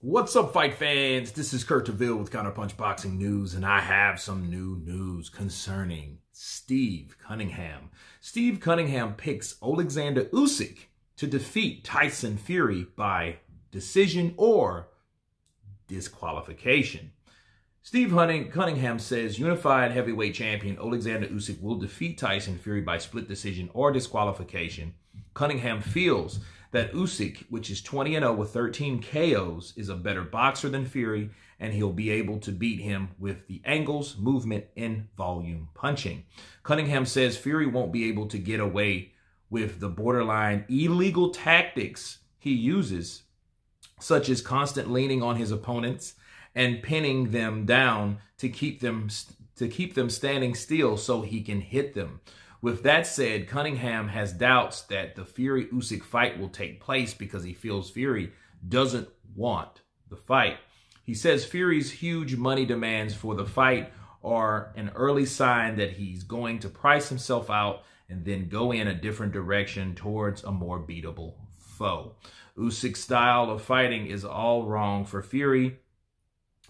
What's up, fight fans? This is Kurt DeVille with Counterpunch Boxing News, and I have some new news concerning Steve Cunningham. Steve Cunningham picks Alexander Usyk to defeat Tyson Fury by decision or disqualification. Steve Cunningham says unified heavyweight champion Alexander Usyk will defeat Tyson Fury by split decision or disqualification. Cunningham feels that Usyk, which is 20-0 with 13 KOs, is a better boxer than Fury, and he'll be able to beat him with the angles, movement, and volume punching. Cunningham says Fury won't be able to get away with the borderline illegal tactics he uses, such as constant leaning on his opponents and pinning them down to keep them standing still so he can hit them. With that said, Cunningham has doubts that the Fury-Usyk fight will take place because he feels Fury doesn't want the fight. He says Fury's huge money demands for the fight are an early sign that he's going to price himself out and then go in a different direction towards a more beatable foe. Usyk's style of fighting is all wrong for Fury,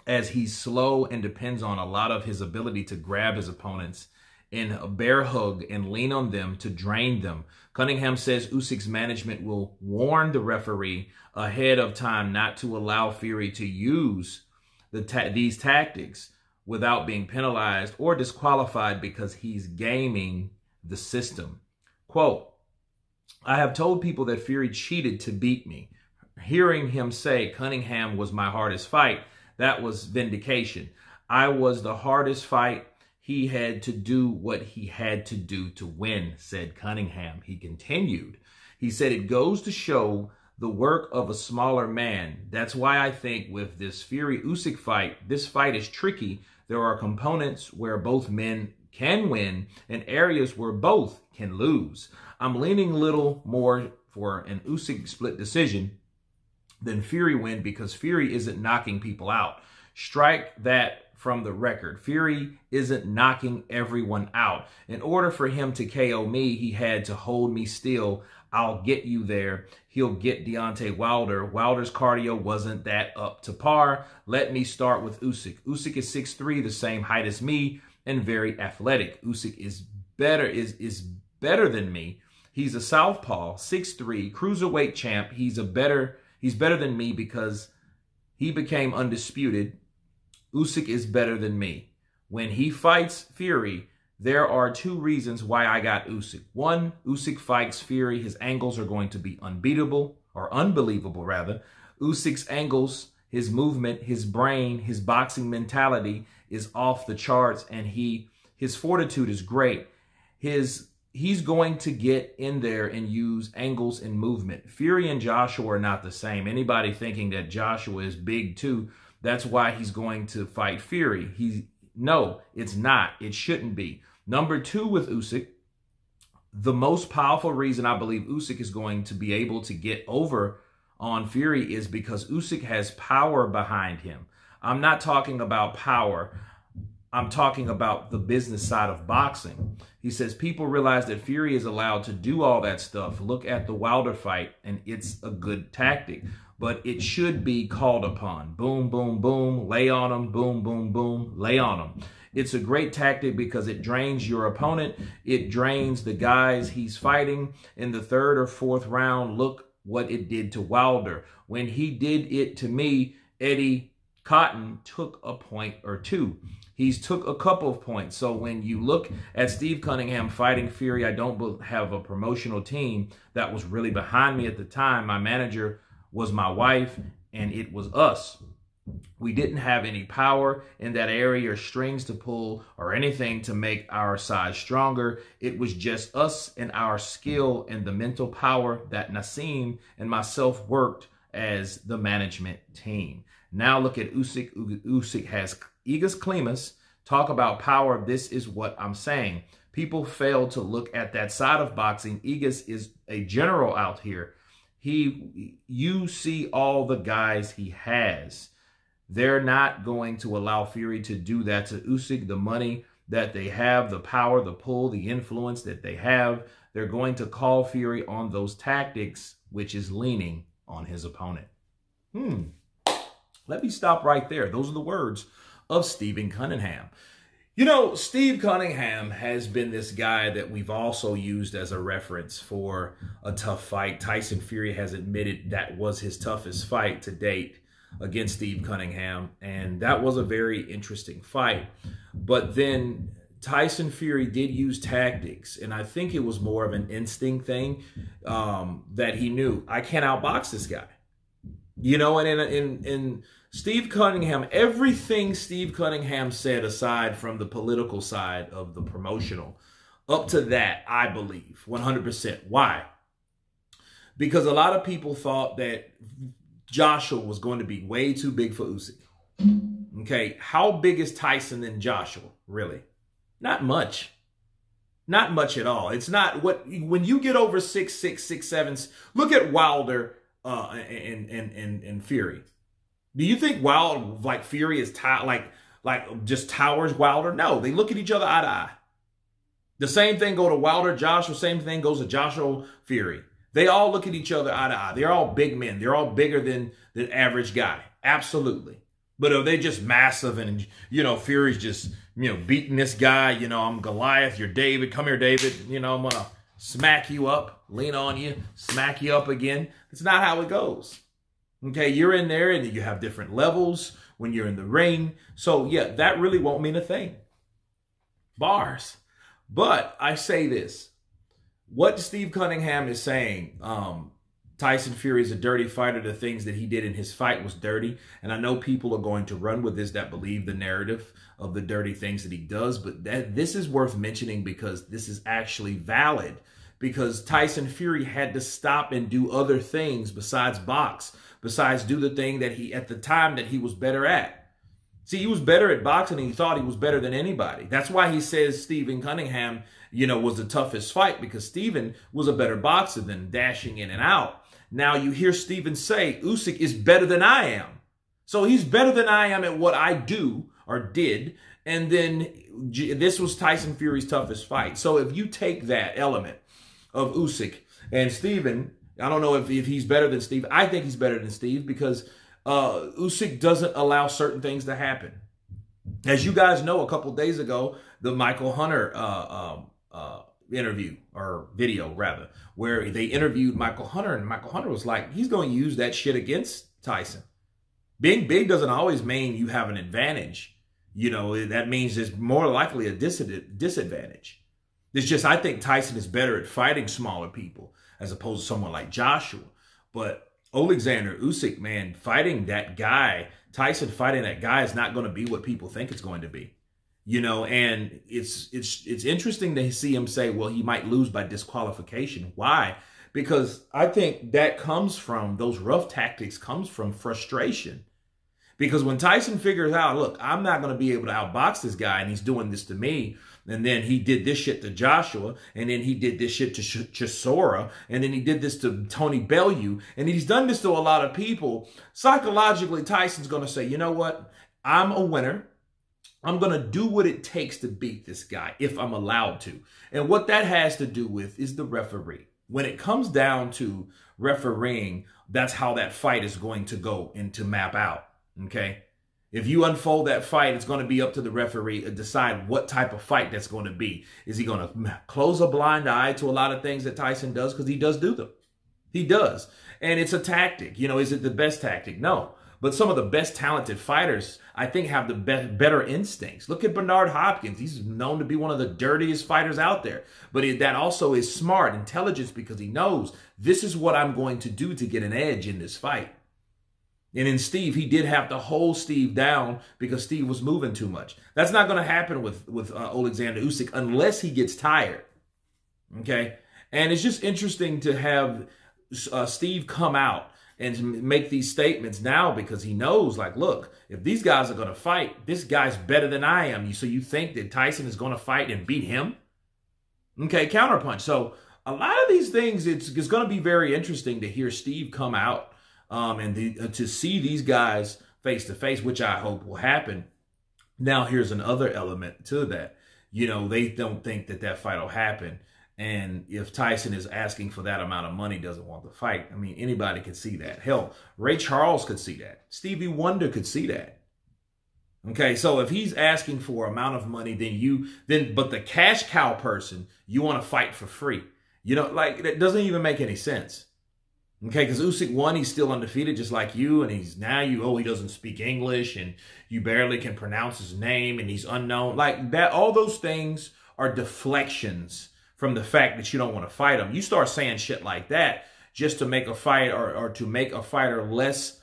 as he's slow and depends on a lot of his ability to grab his opponents in a bear hug and lean on them to drain them. Cunningham says Usyk's management will warn the referee ahead of time not to allow Fury to use these tactics without being penalized or disqualified because he's gaming the system. Quote, "I have told people that Fury cheated to beat me. Hearing him say Cunningham was my hardest fight, that was vindication. I was the hardest fight. He had to do what he had to do to win," said Cunningham. He continued. He said, "It goes to show the work of a smaller man. That's why I think with this Fury-Usyk fight, this fight is tricky. There are components where both men can win and areas where both can lose. I'm leaning a little more for an Usyk split decision than Fury win because Fury isn't knocking people out. Strike that from the record. Fury isn't knocking everyone out. In order for him to KO me, he had to hold me still. I'll get you there. He'll get Deontay Wilder. Wilder's cardio wasn't that up to par. Let me start with Usyk. Usyk is 6'3", the same height as me, and very athletic. Usyk is better than me. He's a southpaw, 6'3", cruiserweight champ. He's better than me because he became undisputed. Usyk is better than me. When he fights Fury, there are two reasons why I got Usyk. One, Usyk fights Fury. His angles are going to be unbeatable, or unbelievable rather. Usyk's angles, his movement, his brain, his boxing mentality is off the charts, and his fortitude is great. He's going to get in there and use angles and movement. Fury and Joshua are not the same. Anybody thinking that Joshua is big too, that's why he's going to fight Fury. No, it's not. It shouldn't be. Number two with Usyk, the most powerful reason I believe Usyk is going to be able to get over on Fury is because Usyk has power behind him. I'm not talking about power. I'm talking about the business side of boxing. He says people realize that Fury is allowed to do all that stuff. Look at the Wilder fight, and it's a good tactic. But it should be called upon. Boom, boom, boom, lay on him. Boom, boom, boom, lay on him. It's a great tactic because it drains your opponent. It drains the guys he's fighting. In the third or fourth round, look what it did to Wilder. When he did it to me, Eddie Cotton took a point or two. He's took a couple of points. So when you look at Steve Cunningham fighting Fury, I don't have a promotional team that was really behind me at the time. My manager was my wife, and it was us. We didn't have any power in that area or strings to pull or anything to make our side stronger. It was just us and our skill and the mental power that Nassim and myself worked as the management team. Now look at Usyk. Usyk has Igas Klimas. Talk about power. This is what I'm saying. People fail to look at that side of boxing. Igas is a general out here. You see all the guys he has. They're not going to allow Fury to do that to Usyk. The money that they have, the power, the pull, the influence that they have, they're going to call Fury on those tactics, which is leaning on his opponent. Let me stop right there. Those are the words of Stephen Cunningham. You know, Steve Cunningham has been this guy that we've also used as a reference for a tough fight. Tyson Fury has admitted that was his toughest fight to date against Steve Cunningham, and that was a very interesting fight. But then Tyson Fury did use tactics, and I think it was more of an instinct thing, that he knew, I can't outbox this guy. You know, and in Steve Cunningham, everything Steve Cunningham said, aside from the political side of the promotional, up to that, I believe, 100%. Why? Because a lot of people thought that Joshua was going to be way too big for Usyk. Okay, how big is Tyson than Joshua, really? Not much. Not much at all. It's not what, when you get over 6'6", 6'7", look at Wilder and Fury. Do you think Fury is like just towers Wilder? No, they look at each other eye to eye. The same thing go to Wilder, Joshua. Same thing goes to Joshua, Fury. They all look at each other eye to eye. They're all big men. They're all bigger than the average guy. Absolutely. But are they just massive and, you know, Fury's just, you know, beating this guy, you know, I'm Goliath, you're David, come here, David, you know, I'm going to smack you up, lean on you, smack you up again. It's not how it goes. Okay, you're in there and you have different levels when you're in the ring. So, yeah, that really won't mean a thing. Bars. But I say this. What Steve Cunningham is saying, Tyson Fury is a dirty fighter. The things that he did in his fight was dirty. And I know people are going to run with this that believe the narrative of the dirty things that he does. But this is worth mentioning because this is actually valid. Because Tyson Fury had to stop and do other things besides box. Besides do the thing that he, at the time, that he was better at. See, he was better at boxing and he thought he was better than anybody. That's why he says Stephen Cunningham, you know, was the toughest fight, because Stephen was a better boxer than dashing in and out. Now you hear Stephen say, Usyk is better than I am. So he's better than I am at what I do or did. And then this was Tyson Fury's toughest fight. So if you take that element of Usyk and Stephen, I don't know if he's better than Steve. I think he's better than Steve because Usyk doesn't allow certain things to happen. As you guys know, a couple days ago, the Michael Hunter interview, or video rather, where they interviewed Michael Hunter, and Michael Hunter was like, he's going to use that shit against Tyson. Being big doesn't always mean you have an advantage. You know, that means there's more likely a disadvantage. It's just, I think Tyson is better at fighting smaller people as opposed to someone like Joshua. But Alexander Usyk, man, fighting that guy, Tyson fighting that guy is not going to be what people think it's going to be. You know, and it's interesting to see him say, well, he might lose by disqualification. Why? Because I think that comes from, those rough tactics comes from frustration. Because when Tyson figures out, look, I'm not going to be able to outbox this guy, and he's doing this to me, and then he did this shit to Joshua, and then he did this shit to Chisora, and then he did this to Tony Bellew, and he's done this to a lot of people. Psychologically, Tyson's going to say, you know what? I'm a winner. I'm going to do what it takes to beat this guy if I'm allowed to. And what that has to do with is the referee. When it comes down to refereeing, that's how that fight is going to go and to map out. Okay? If you unfold that fight, it's going to be up to the referee to decide what type of fight that's going to be. Is he going to close a blind eye to a lot of things that Tyson does? Because he does do them. He does. And it's a tactic. You know, is it the best tactic? No. But some of the best talented fighters, I think, have the better instincts. Look at Bernard Hopkins. He's known to be one of the dirtiest fighters out there. But that also is smart, intelligence, because he knows this is what I'm going to do to get an edge in this fight. And in Steve, he did have to hold Steve down because Steve was moving too much. That's not going to happen with Alexander Usyk unless he gets tired. Okay? And it's just interesting to have Steve come out and make these statements now because he knows, like, look, if these guys are going to fight, this guy's better than I am. So you think that Tyson is going to fight and beat him? Okay, counterpunch. So a lot of these things, it's going to be very interesting to hear Steve come out and to see these guys face to face, which I hope will happen. Now, here's another element to that. You know, they don't think that that fight will happen. And if Tyson is asking for that amount of money, doesn't want the fight, I mean, anybody could see that. Hell, Ray Charles could see that. Stevie Wonder could see that. Okay, so if he's asking for amount of money, but the cash cow person, you want to fight for free. You know, like, that doesn't even make any sense. Okay, because Usyk won, he's still undefeated, just like you, and he doesn't speak English, and you barely can pronounce his name, and he's unknown. Like that, all those things are deflections from the fact that you don't want to fight him. You start saying shit like that just to make a fight or to make a fighter less,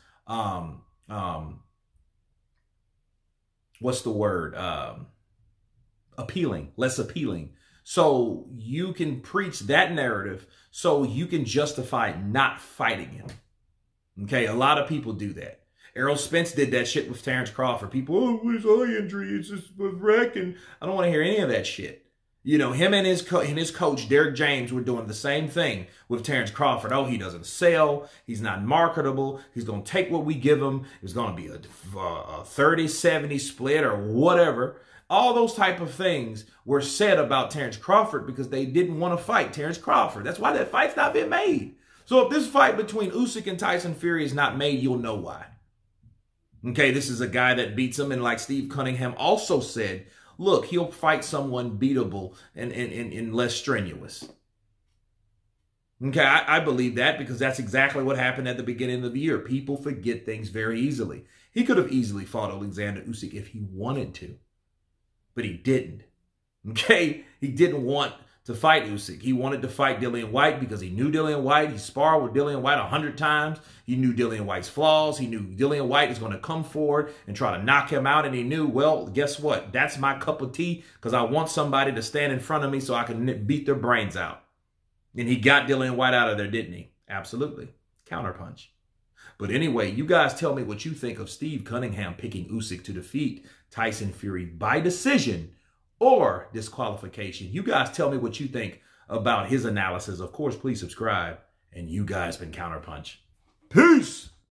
what's the word? Appealing, less appealing. So you can preach that narrative so you can justify not fighting him. Okay, a lot of people do that. Errol Spence did that shit with Terrence Crawford. People, oh, his eye injury, it's just a wreck, and I don't want to hear any of that shit. You know, him and his coach, Derek James, were doing the same thing with Terrence Crawford. Oh, he doesn't sell. He's not marketable. He's going to take what we give him. It's going to be a 30-70 split or whatever. All those type of things were said about Terrence Crawford because they didn't want to fight Terrence Crawford. That's why that fight's not been made. So if this fight between Usyk and Tyson Fury is not made, you'll know why. Okay, this is a guy that beats him, and like Steve Cunningham also said, look, he'll fight someone beatable and less strenuous. Okay, I believe that because that's exactly what happened at the beginning of the year. People forget things very easily. He could have easily fought Alexander Usyk if he wanted to, but he didn't. Okay, he didn't want to fight Usyk. He wanted to fight Dillian Whyte because he knew Dillian Whyte. He sparred with Dillian Whyte 100 times. He knew Dillian Whyte's flaws. He knew Dillian Whyte is going to come forward and try to knock him out. And he knew, well, guess what? That's my cup of tea because I want somebody to stand in front of me so I can beat their brains out. And he got Dillian Whyte out of there, didn't he? Absolutely. Counterpunch. But anyway, you guys tell me what you think of Steve Cunningham picking Usyk to defeat Tyson Fury by decision or disqualification. You guys tell me what you think about his analysis. Of course, please subscribe. And you guys been Counterpunch. Peace!